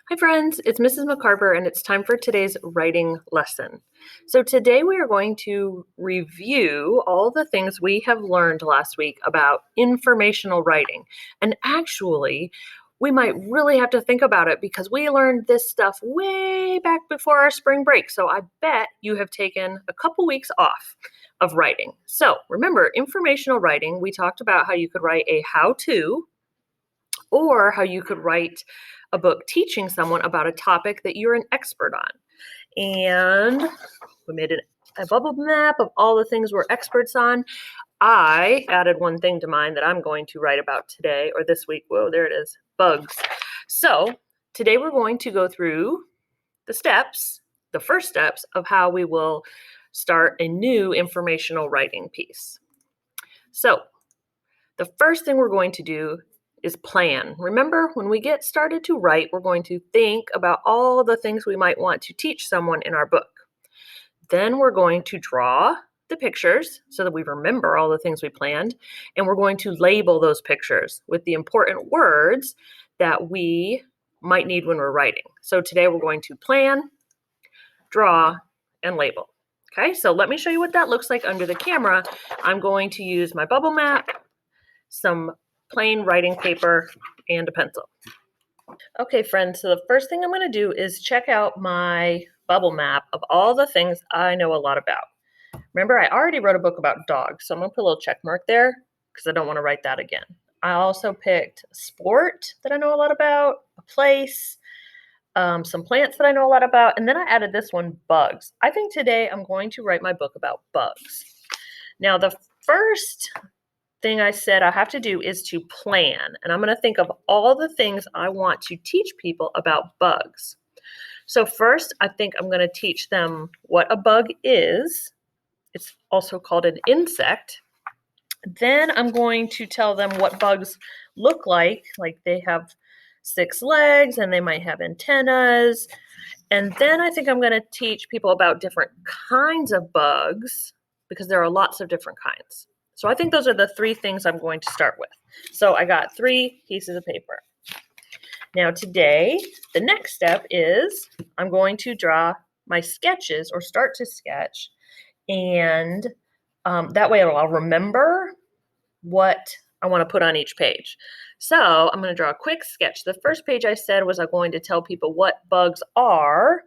Hi friends, it's Mrs. McCarver and it's time for today's writing lesson. So today we are going to review all the things we have learned last week about informational writing. And actually, we might really have to think about it because we learned this stuff way back before our spring break. So I bet you have taken a couple weeks off of writing. So remember, informational writing, we talked about how you could write a how-to or how you could write a book teaching someone about a topic that you're an expert on. And we made a bubble map of all the things we're experts on. I added one thing to mine that I'm going to write about today or this week. Whoa, there it is, bugs. So today we're going to go through the first steps of how we will start a new informational writing piece. So the first thing we're going to do is plan. Remember, when we get started to write, we're going to think about all the things we might want to teach someone in our book. Then we're going to draw the pictures so that we remember all the things we planned, and we're going to label those pictures with the important words that we might need when we're writing. So today we're going to plan, draw, and label. Okay, so let me show you what that looks like under the camera. I'm going to use my bubble map, some plain writing paper, and a pencil. Okay, friends, so the first thing I'm going to do is check out my bubble map of all the things I know a lot about. Remember, I already wrote a book about dogs, so I'm going to put a little check mark there because I don't want to write that again. I also picked sport that I know a lot about, a place, some plants that I know a lot about, and then I added this one, bugs. I think today I'm going to write my book about bugs. Now, the first thing I said I have to do is to plan, and I'm going to think of all the things I want to teach people about bugs. So first, I think I'm going to teach them what a bug is. It's also called an insect. Then I'm going to tell them what bugs look like they have 6 legs and they might have antennas. And then I think I'm going to teach people about different kinds of bugs because there are lots of different kinds. So I think those are the 3 things I'm going to start with. So I got 3 pieces of paper. Now today, the next step is I'm going to draw my sketches or start to sketch. And that way I'll remember what I want to put on each page. So I'm going to draw a quick sketch. The first page I said was I'm going to tell people what bugs are.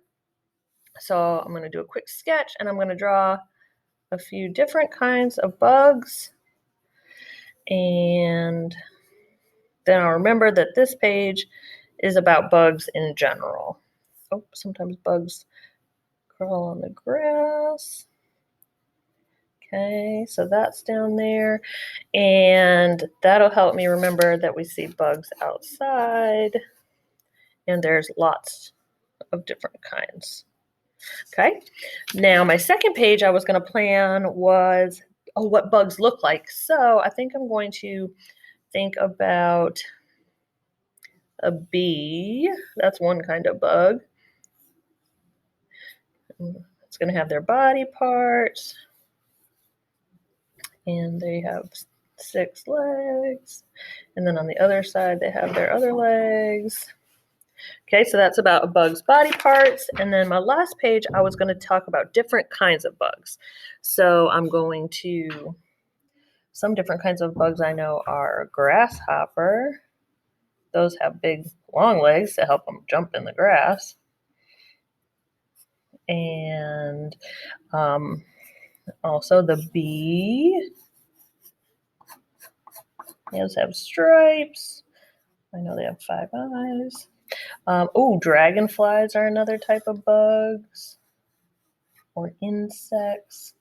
So I'm going to do a quick sketch and I'm going to draw a few different kinds of bugs. And then I'll remember that this page is about bugs in general. Oh, sometimes bugs crawl on the grass. Okay, so that's down there. And that'll help me remember that we see bugs outside. And there's lots of different kinds. Okay, now my second page I was going to plan was what bugs look like. So I think I'm going to think about a bee. That's one kind of bug. It's going to have their body parts. And they have 6 legs. And then on the other side, they have their other legs. Okay, so that's about a bug's body parts. And then my last page, I was going to talk about different kinds of bugs. So I'm going to, some different kinds of bugs I know are a grasshopper. Those have big, long legs to help them jump in the grass. And also the bee. Those have stripes. I know they have 5 eyes. Dragonflies are another type of bugs or insects.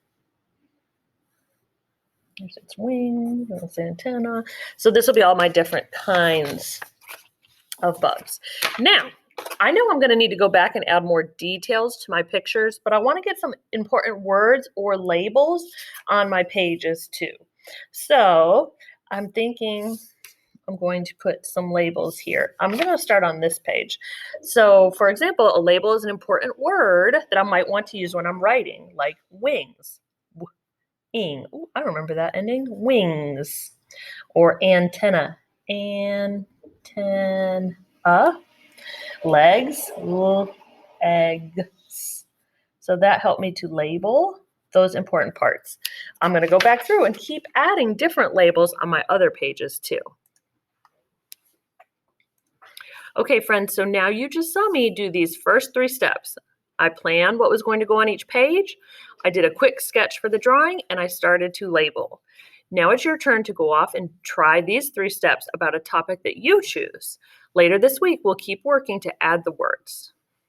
There's its wings, there's its antenna. So this will be all my different kinds of bugs. Now, I know I'm going to need to go back and add more details to my pictures, but I want to get some important words or labels on my pages too. So I'm thinking I'm going to put some labels here. I'm going to start on this page. So, for example, a label is an important word that I might want to use when I'm writing, like wings. Wing. Ooh, I remember that ending. Wings. Or antenna. Antenna. Legs, eggs. So that helped me to label those important parts. I'm going to go back through and keep adding different labels on my other pages too. Okay, friends, so now you just saw me do these first 3 steps. I planned what was going to go on each page, I did a quick sketch for the drawing, and I started to label. Now it's your turn to go off and try these 3 steps about a topic that you choose. Later this week, we'll keep working to add the words.